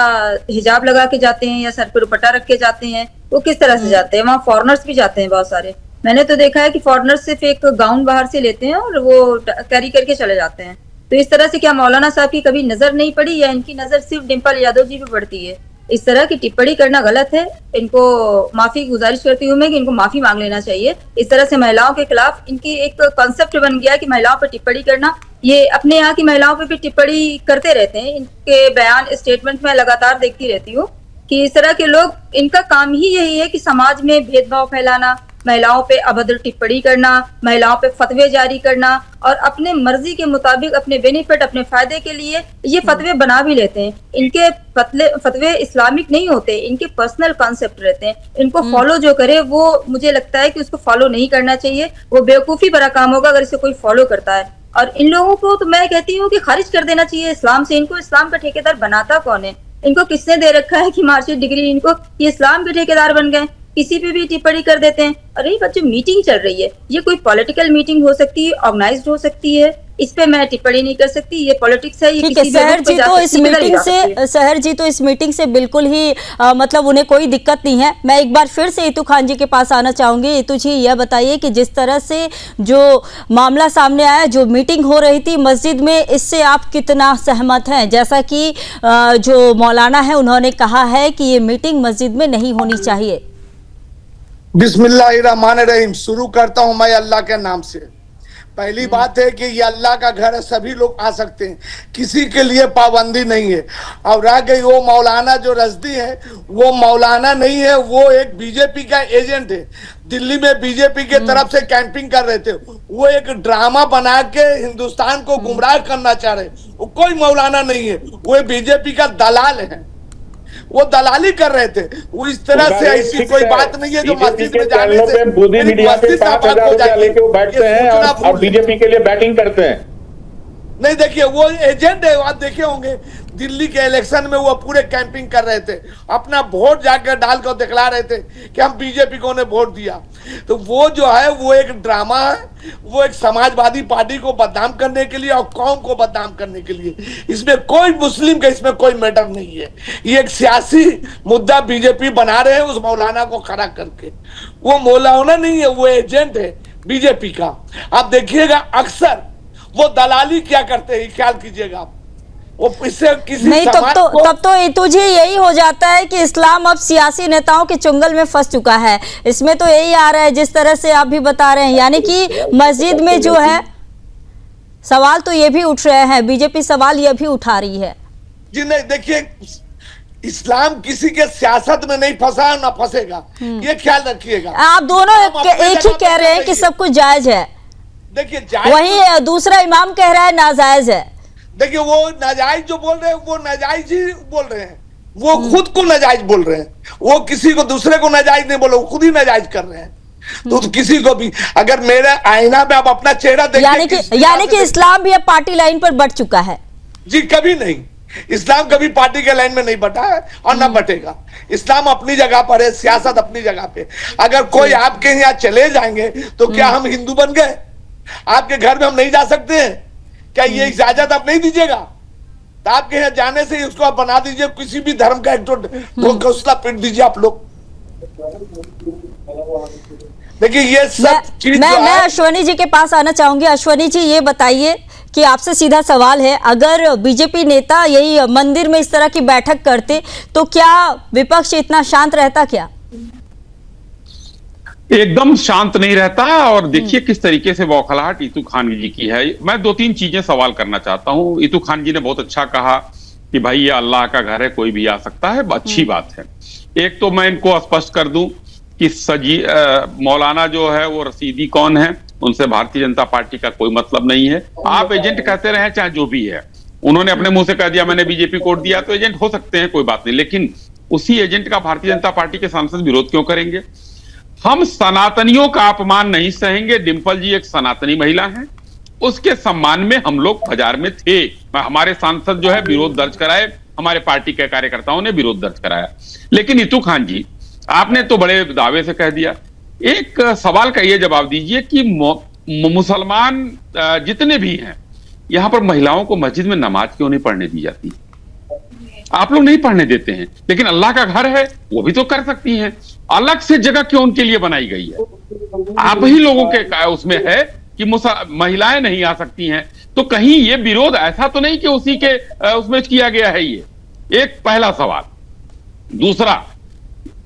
हिजाब लगा के जाते हैं या सर पर दुपट्टा रख के जाते हैं? वो किस तरह से जाते हैं? वहाँ फॉरेनर्स भी जाते हैं बहुत सारे। मैंने तो देखा है कि फॉरेनर्स सिर्फ एक गाउन बाहर से लेते हैं और वो कैरी करके चले जाते हैं। तो इस तरह से क्या मौलाना साहब की कभी नजर नहीं पड़ी या इनकी नजर सिर्फ डिम्पल यादव जी पे पड़ती है? इस तरह की टिप्पणी करना गलत है। इनको माफी गुजारिश करती हूँ मैं कि इनको माफी मांग लेना चाहिए। इस तरह से महिलाओं के खिलाफ इनकी एक कॉन्सेप्ट बन गया कि महिलाओं पर टिप्पणी करना, ये अपने यहाँ की महिलाओं पे भी टिप्पणी करते रहते हैं। इनके बयान स्टेटमेंट में लगातार देखती रहती हूँ कि इस तरह के लोग, इनका काम ही यही है कि समाज में भेदभाव फैलाना, महिलाओं पे अभद्र टिप्पणी करना, महिलाओं पे फतवे जारी करना और अपने मर्जी के मुताबिक अपने बेनिफिट, अपने फायदे के लिए ये फतवे बना भी लेते हैं। इनके फतवे इस्लामिक नहीं होते, इनके पर्सनल कॉन्सेप्ट रहते हैं। इनको फॉलो जो करे वो मुझे लगता है कि उसको फॉलो नहीं करना चाहिए। वो बेवकूफी भरा काम होगा अगर इसे कोई फॉलो करता है। और इन लोगों को तो मैं कहती हूँ कि खारिज कर देना चाहिए इस्लाम से। इनको इस्लाम का ठेकेदार बनाता कौन है? इनको किसने दे रखा है कि मार्कशीट डिग्री इनको, ये इस्लाम के ठेकेदार बन गए, किसी पे भी टिप्पणी कर देते हैं। और ये जो मीटिंग चल रही है, ये कोई पॉलिटिकल मीटिंग हो सकती है, ऑर्गेनाइज्ड हो सकती है, इस पे मैं टिप्पणी नहीं कर सकती। ये पॉलिटिक्स है। ये
ठीक है, सहर जी तो इस मीटिंग से बिल्कुल ही मतलब उन्हें कोई दिक्कत नहीं है। मैं एक बार फिर से इतू खान जी के पास आना चाहूंगी। इतू जी, यह बताइए कि जिस तरह से जो मामला सामने आया, जो मीटिंग हो रही थी मस्जिद में, इससे आप कितना सहमत हैं? जैसा कि जो मौलाना है उन्होंने कहा है कि ये मीटिंग मस्जिद में नहीं होनी चाहिए।
बिस्मिल्लाहिर्रहमानिर्रहीम। शुरू करता हूं मैं अल्लाह के नाम से। पहली बात है कि ये अल्लाह का घर है, सभी लोग आ सकते हैं, किसी के लिए पाबंदी नहीं है। और रह गई वो मौलाना जो रजदी है, वो मौलाना नहीं है, वो एक बीजेपी का एजेंट है। दिल्ली में बीजेपी के तरफ से कैंपिंग कर रहे थे, वो एक ड्रामा बना के हिंदुस्तान को गुमराह करना चाह रहे। वो कोई मौलाना नहीं है, वो बीजेपी का दलाल है, वो दलाली कर रहे थे। वो इस तरह से ऐसी कोई बात नहीं है जो मस्जिद में जाने से
मोदी मीडिया पे 5,000 रुपया लेके वो बैठते हैं और बीजेपी के लिए बैटिंग करते हैं।
नहीं, देखिए वो एजेंट है। आप देखे होंगे दिल्ली के इलेक्शन में वो पूरे कैंपिंग कर रहे थे, अपना वोट जाकर डाल कर दिखला रहे थे कि हम बीजेपी को ने वोट दिया। तो वो जो है वो एक ड्रामा है, वो एक समाजवादी पार्टी को बदनाम करने के लिए और कौम को बदनाम करने के लिए। इसमें कोई मुस्लिम का इसमें कोई मैटर नहीं है। ये एक सियासी मुद्दा बीजेपी बना रहे हैं उस मौलाना को खड़ा करके। वो मौलाना नहीं है, वो एजेंट है बीजेपी का। आप देखिएगा अक्सर वो दलाली क्या करते हैं, ख्याल कीजिएगा आप। वो इससे किसी
नहीं, तब तो इतू जी यही हो जाता है कि इस्लाम अब सियासी नेताओं के चुंगल में फंस चुका है। इसमें तो यही आ रहा है जिस तरह से आप भी बता रहे हैं, यानी कि मस्जिद में जो है सवाल तो ये भी उठ रहे हैं, बीजेपी सवाल ये भी उठा रही है।
जी नहीं, देखिए इस्लाम किसी के सियासत में नहीं फंसा ना फंसेगा, ये ख्याल रखिएगा।
आप दोनों एक ही कह रहे हैं कि सब कुछ जायज है,
देखिए
वही दूसरा इमाम कह रहा है नाजायज है।
देखिए वो नाजायज जो बोल रहे हैं वो नाजायज ही बोल रहे हैं, वो खुद को नाजायज बोल रहे हैं। वो किसी को दूसरे को नाजायज नहीं बोल रहे, वो खुद ही नाजायज कर रहे हैं। तो किसी को भी अगर मेरे आईना में आप अपना चेहरा देखिए,
यानी कि इस्लाम भी अब पार्टी लाइन पर बढ़ चुका है।
जी कभी नहीं, इस्लाम कभी पार्टी के लाइन में नहीं बटा है और ना बटेगा। इस्लाम अपनी जगह पर है, सियासत अपनी जगह पे। अगर कोई आपके यहाँ चले जाएंगे तो क्या हम हिंदू बन गए? आपके घर में हम नहीं जा सकते हैं क्या? ये इजाजत आप नहीं दीजिएगा? तो आपके यहाँ जाने से ही उसको आप बना दीजिए किसी भी धर्म का एक तो घोसला पीट दीजिए आप लोग। देखिए ये सब चीज
मैं अश्वनी जी के पास आना चाहूंगी। अश्वनी जी ये बताइए कि आपसे सीधा सवाल है, अगर बीजेपी नेता यही मंदिर में इस तरह की बैठक करते तो क्या विपक्ष इतना शांत रहता? क्या
एकदम शांत नहीं रहता। और देखिए किस तरीके से बौखलाहट इतू खान जी की है। मैं 2-3 चीजें सवाल करना चाहता हूं। इतू खान जी ने बहुत अच्छा कहा कि भाई ये अल्लाह का घर है, कोई भी आ सकता है, अच्छी बात है। एक तो मैं इनको स्पष्ट कर दूं कि मौलाना जो है वो रसीदी कौन है, उनसे भारतीय जनता पार्टी का कोई मतलब नहीं है। आप एजेंट कहते रहे चाहे जो भी है, उन्होंने अपने मुंह से कह दिया मैंने बीजेपी को वोट दिया, तो एजेंट हो सकते हैं, कोई बात नहीं। लेकिन उसी एजेंट का भारतीय जनता पार्टी के सांसद विरोध क्यों करेंगे? हम सनातनियों का अपमान नहीं सहेंगे। डिंपल जी एक सनातनी महिला हैं, उसके सम्मान में हम लोग बाजार में थे। हमारे सांसद जो है विरोध दर्ज कराए, हमारे पार्टी के कार्यकर्ताओं ने विरोध दर्ज कराया। लेकिन इतू खान जी आपने तो बड़े दावे से कह दिया। एक सवाल का ये जवाब दीजिए कि मुसलमान जितने भी हैं यहां पर महिलाओं को मस्जिद में नमाज क्यों नहीं पढ़ने दी जाती? आप लोग नहीं पढ़ने देते हैं, लेकिन अल्लाह का घर है वो भी तो कर सकती हैं। अलग से जगह क्यों उनके लिए बनाई गई है? आप ही लोगों के उसमें है कि महिलाएं नहीं आ सकती हैं, तो कहीं ये विरोध ऐसा तो नहीं कि उसी के उसमें किया गया है? ये एक पहला सवाल। दूसरा,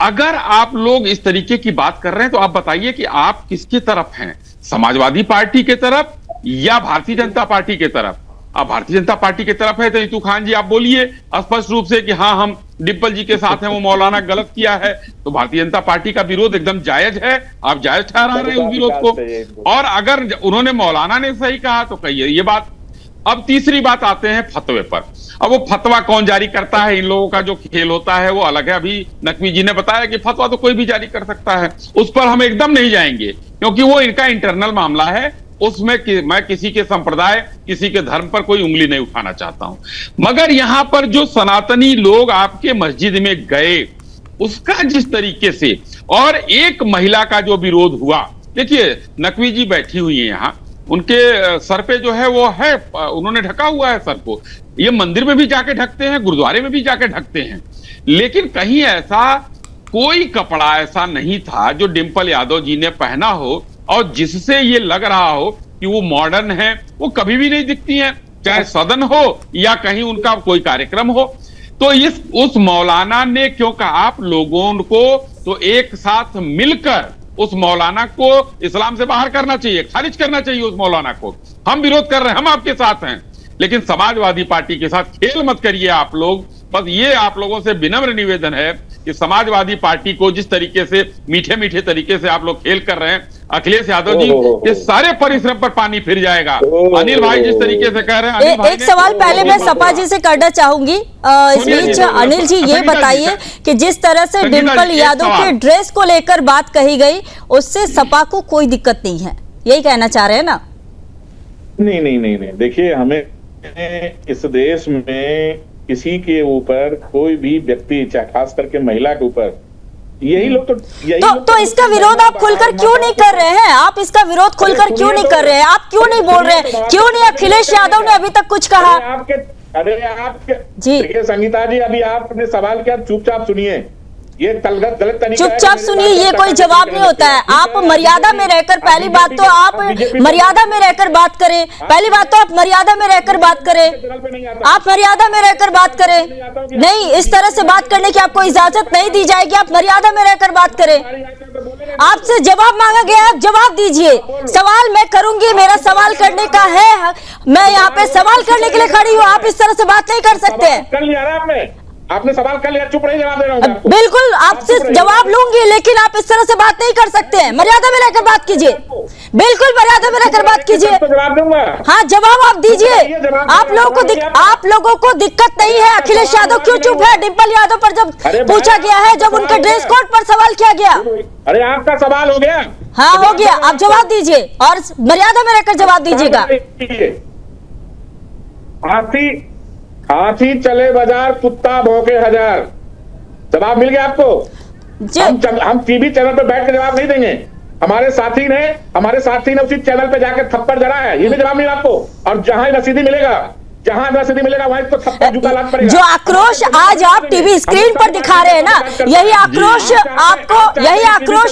अगर आप लोग इस तरीके की बात कर रहे हैं तो आप बताइए कि आप किसकी तरफ हैं, समाजवादी पार्टी की तरफ या भारतीय जनता पार्टी की तरफ? आप भारतीय जनता पार्टी की तरफ है तो इतू खान जी आप बोलिए स्पष्ट रूप से कि हाँ हम डिंपल जी के साथ हैं, वो मौलाना गलत किया है, तो भारतीय जनता पार्टी का विरोध एकदम जायज है, आप जायज ठहरा रहे हैं उस विरोध को। और अगर उन्होंने मौलाना ने सही कहा तो कहिए ये बात। अब तीसरी बात आते हैं फतवे पर। अब वो फतवा कौन जारी करता है, इन लोगों का जो खेल होता है वो अलग है। अभी नकवी जी ने बताया कि फतवा तो कोई भी जारी कर सकता है, उस पर हम एकदम नहीं जाएंगे क्योंकि वो इनका इंटरनल मामला है। उसमें मैं किसी के संप्रदाय, किसी के धर्म पर कोई उंगली नहीं उठाना चाहता हूं। मगर यहां पर जो सनातनी लोग आपके मस्जिद में गए, उसका जिस तरीके से, और एक महिला का जो विरोध हुआ, देखिए नकवी जी बैठी हुई है यहाँ, उनके सर पे जो है वो है, उन्होंने ढका हुआ है सर को। ये मंदिर में भी जाके ढकते हैं, गुरुद्वारे में भी जाके ढकते हैं, लेकिन कहीं ऐसा कोई कपड़ा ऐसा नहीं था जो डिंपल यादव जी ने पहना हो और जिससे ये लग रहा हो कि वो मॉडर्न है। वो कभी भी नहीं दिखती हैं, चाहे सदन हो या कहीं उनका कोई कार्यक्रम हो। तो उस मौलाना ने क्यों कहा, आप लोगों को तो एक साथ मिलकर उस मौलाना को इस्लाम से बाहर करना चाहिए, खारिज करना चाहिए उस मौलाना को। हम विरोध कर रहे हैं, हम आपके साथ हैं, लेकिन समाजवादी पार्टी के साथ खेल मत करिए आप लोग। बस ये आप लोगों से विनम्र निवेदन है कि समाजवादी पार्टी को जिस तरीके से मीठे मीठे तरीके से आप लोग खेल कर रहे हैं, अखिलेश यादव जी के सारे परिश्रम पर पानी फिर जाएगा। अनिल भाई जिस तरीके से कह रहे हैं,
एक सवाल पहले मैं सपा जी से करना चाहूंगी। इस बीच अनिल जी ये बताइए कि जिस तरह से डिंपल यादव के ड्रेस को लेकर बात कही गई, उससे सपा को कोई दिक्कत नहीं है, यही कहना चाह रहे हैं ना?
नहीं, देखिए, हमें इस देश में किसी के ऊपर कोई भी व्यक्ति, चाहे खास करके महिला के ऊपर, यही लोग तो
इसका विरोध आप खुलकर क्यों नहीं कर रहे हैं? आप इसका विरोध खुलकर क्यों नहीं कर रहे हैं? आप क्यों नहीं बोल रहे हैं? क्यों नहीं अखिलेश यादव ने अभी तक कुछ कहा?
आपके
जी
देखिए संगीता जी, अभी आपने सवाल किया, चुपचाप सुनिए। ये गलत तरीका,
चुपचाप सुनिए, ये कोई जवाब नहीं होता है। आप मर्यादा में रहकर, पहली बात तो आप मर्यादा में रहकर बात करें, पहली बात तो आप मर्यादा में रहकर बात करें, आप मर्यादा में रहकर बात करें। नहीं, इस तरह से बात करने की आपको इजाजत नहीं दी जाएगी, आप मर्यादा में रहकर बात करें। आपसे जवाब मांगा गया, आप जवाब दीजिए। सवाल मैं करूंगी, मेरा सवाल करने का है, मैं यहाँ पे सवाल करने के लिए खड़ी हूँ, आप इस तरह से बात नहीं कर सकते।
आपने सवाल कर लिया, चुप नहीं, जवाब दे रहा हूं।
बिल्कुल आपसे जवाब लूंगी, लेकिन आप इस तरह से बात नहीं कर सकते हैं। मर्यादा में रहकर बात कीजिए, बिल्कुल मर्यादा में रहकर बात कीजिए।
जवाब दूंगा।
हाँ, जवाब आप दीजिए। आप लोगों को दिक्कत नहीं है। अखिलेश यादव क्यों चुप है? डिंपल यादव पर जब पूछा गया है, जब उनके ड्रेस कोड पर सवाल किया गया।
अरे आपका सवाल हो गया?
हाँ हो गया, आप जवाब दीजिए और मर्यादा में रहकर जवाब दीजिएगा।
हाथी चले बाजार, कुत्ता भौंके हजार। जवाब मिल गया आपको? हम टीवी चैनल पे बैठ के जवाब नहीं देंगे। हमारे साथी ने उसी चैनल पे जाकर थप्पड़ जड़ा है, ये भी जवाब मिला आपको। और जहां रसीदी मिलेगा वहां तो थप्पड़ जूता लाग पड़ेगा।
जो आक्रोश आज आप टीवी स्क्रीन पर दिखा रहे हैं ना, यही आक्रोश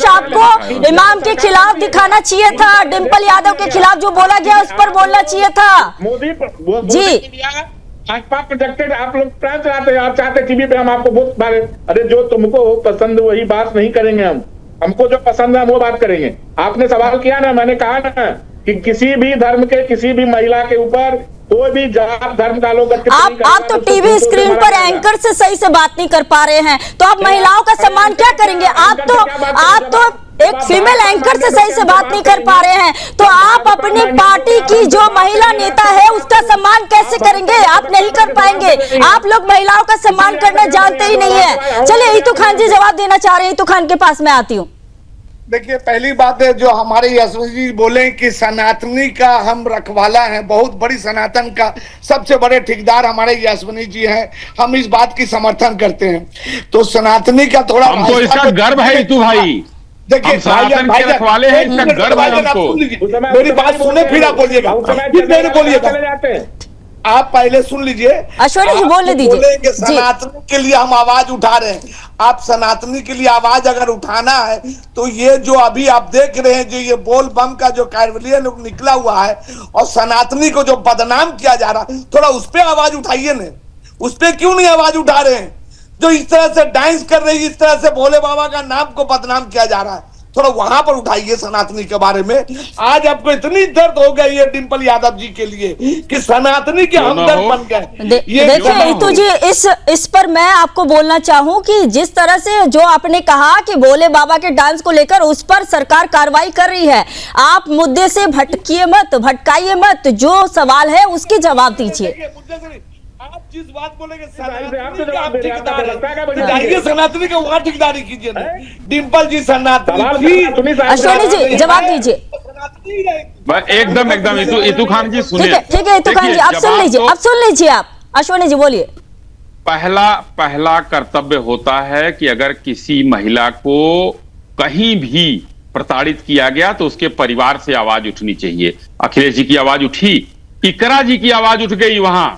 आपको इमाम के खिलाफ दिखाना चाहिए था। डिंपल यादव के खिलाफ जो बोला गया उस पर बोलना चाहिए था।
मोदी
जी
प्रोजेक्टेड, आप लोग प्रांत चलाते हैं, आप चाहते टीवी पे हम आपको बहुत बारे, अरे जो तुमको पसंद वही बात नहीं करेंगे हम, हमको जो पसंद है हम वो बात करेंगे। आपने सवाल किया ना, मैंने कहा ना कि किसी भी धर्म के किसी भी महिला के ऊपर कोई भी जात धर्म का लोग
आप तो टीवी स्क्रीन पर एंकर से सही से बात नहीं कर पा रहे हैं, तो आप महिलाओं का सम्मान क्या करेंगे? आप तो एक फीमेल एंकर से सही से बात नहीं कर पा रहे हैं, तो आप अपनी पार्टी की जो महिला नेता है उसका सम्मान कैसे करेंगे? आप नहीं कर पाएंगे। आप लोग महिलाओं का सम्मान करना जानते ही नहीं है। चलिए ईतू खान जी जवाब देना चाह रहे हैं, ईतू खान के पास मैं आती हूँ।
देखिए, पहली बात है जो हमारे यशवंत जी बोले कि सनातनी का हम रखवाला हैं, बहुत बड़ी सनातन का सबसे बड़े ठेकेदार हमारे यशवंत जी हैं, हम इस बात की समर्थन करते हैं। तो सनातनी का थोड़ा
हमको इसका गर्व है ईतू भाई।
देखिए
रखवाले हैं, इसका गर्व है हमको।
मेरी बात सुने फिर आप बोलिएगा, फिर बोलिएगा। आप पहले सुन लीजिए,
अश्वनी जी बोलने दीजिए।
बोलेंगे सनातनी के लिए हम आवाज उठा रहे हैं। आप सनातनी के लिए आवाज अगर उठाना है तो ये जो अभी आप देख रहे हैं, जो ये बोल बम का जो कार्बलियन निकला हुआ है और सनातनी को जो बदनाम किया जा रहा है, थोड़ा उस पर आवाज उठाइए ना। उस पर क्यों नहीं आवाज उठा रहे हैं? जो इस तरह से डांस कर रही है, इस तरह से भोले बाबा का नाम को बदनाम किया जा रहा है, थोड़ा वहां पर उठाइए सनातनी के बारे में। आज आपको इतनी दर्द हो गई है डिंपल यादव जी के लिए कि सनातनी के हमदर्द बन गए।
देखिए ईतू जी, इस पर मैं आपको बोलना चाहूं कि जिस तरह से जो आपने कहा कि भोले बाबा के डांस को लेकर उस पर सरकार कार्रवाई कर रही है, आप मुद्दे से भटकाइए मत। जो सवाल है उसके जवाब दीजिए।
आप जिस बात बोलेंगे सनातनी का वहां ठेकेदारी कीजिए। डिंपल जी सनातनी,
अश्वनी जी जवाब दीजिए।
एकदम एकदम इतू खान जी सुनिए।
ठीक है इतू खान जी, आप सुन लीजिए आप अश्वनी जी बोलिए।
पहला कर्तव्य होता है कि अगर किसी महिला को कहीं भी प्रताड़ित किया गया तो उसके परिवार से आवाज उठनी चाहिए। अखिलेश जी की आवाज उठी, इकरा जी की आवाज उठ गई वहां,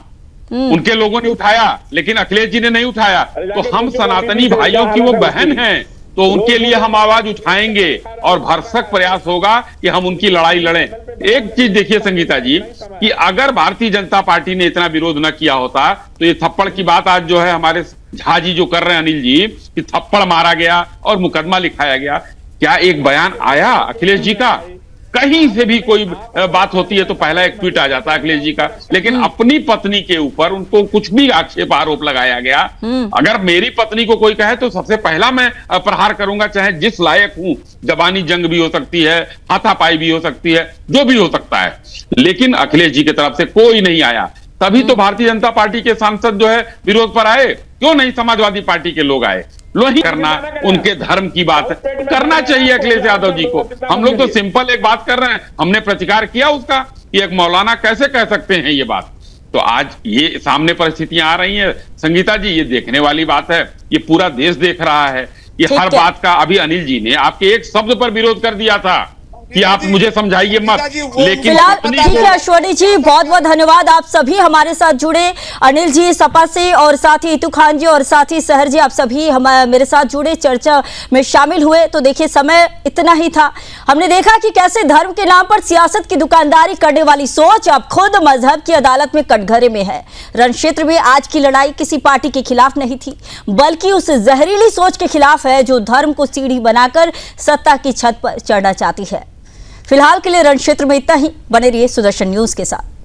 उनके लोगों ने उठाया, लेकिन अखिलेश जी ने नहीं उठाया। तो हम सनातनी भाइयों की वो बहन हैं, तो उनके लिए हम आवाज उठाएंगे और भरसक प्रयास होगा कि हम उनकी लड़ाई लड़ें। एक चीज देखिए संगीता जी, कि अगर भारतीय जनता पार्टी ने इतना विरोध न किया होता तो ये थप्पड़ की बात आज जो है हमारे झा जी जो कर रहे हैं अनिल जी, कि थप्पड़ मारा गया और मुकदमा लिखाया गया, क्या एक बयान आया अखिलेश जी का? कहीं से भी कोई बात होती है तो पहला एक ट्वीट आ जाता है अखिलेश जी का, लेकिन अपनी पत्नी के ऊपर उनको कुछ भी आक्षेप आरोप लगाया गया। अगर मेरी पत्नी को कोई कहे तो सबसे पहला मैं प्रहार करूंगा, चाहे जिस लायक हूं। जबानी जंग भी हो सकती है, हाथापाई भी हो सकती है, जो भी हो सकता है, लेकिन अखिलेश जी की तरफ से कोई नहीं आया। तभी तो भारतीय जनता पार्टी के सांसद जो है विरोध पर आए, क्यों नहीं समाजवादी पार्टी के लोग आए? लो ही करना उनके धर्म की बात करना चाहिए अखिलेश यादव जी को। हम लोग तो सिंपल एक बात कर रहे हैं, हमने प्रतिकार किया उसका कि एक मौलाना कैसे कह सकते हैं ये बात। तो आज ये सामने परिस्थितियां आ रही हैं संगीता जी, ये देखने वाली बात है, ये पूरा देश देख रहा है। ये हर बात का अभी अनिल जी ने आपके एक शब्द पर विरोध कर दिया था कि आप मुझे समझाइए मत, लेकिन
फिलहाल ठीक है अश्वनी जी, बहुत बहुत धन्यवाद। आप सभी हमारे साथ जुड़े, अनिल जी सपा से और साथ ही इतू खान जी और साथ ही सहर जी, आप सभी मेरे साथ जुड़े, चर्चा में शामिल हुए। तो देखिए समय इतना ही था, हमने देखा कि कैसे धर्म के नाम पर सियासत की दुकानदारी करने वाली सोच अब खुद मजहब की अदालत में कटघरे में है। रण क्षेत्र में आज की लड़ाई किसी पार्टी के खिलाफ नहीं थी, बल्कि उस जहरीली सोच के खिलाफ है जो धर्म को सीढ़ी बनाकर सत्ता की छत पर चढ़ना चाहती है। फिलहाल के लिए रण क्षेत्र में इतना ही। बने रहिए सुदर्शन न्यूज के साथ।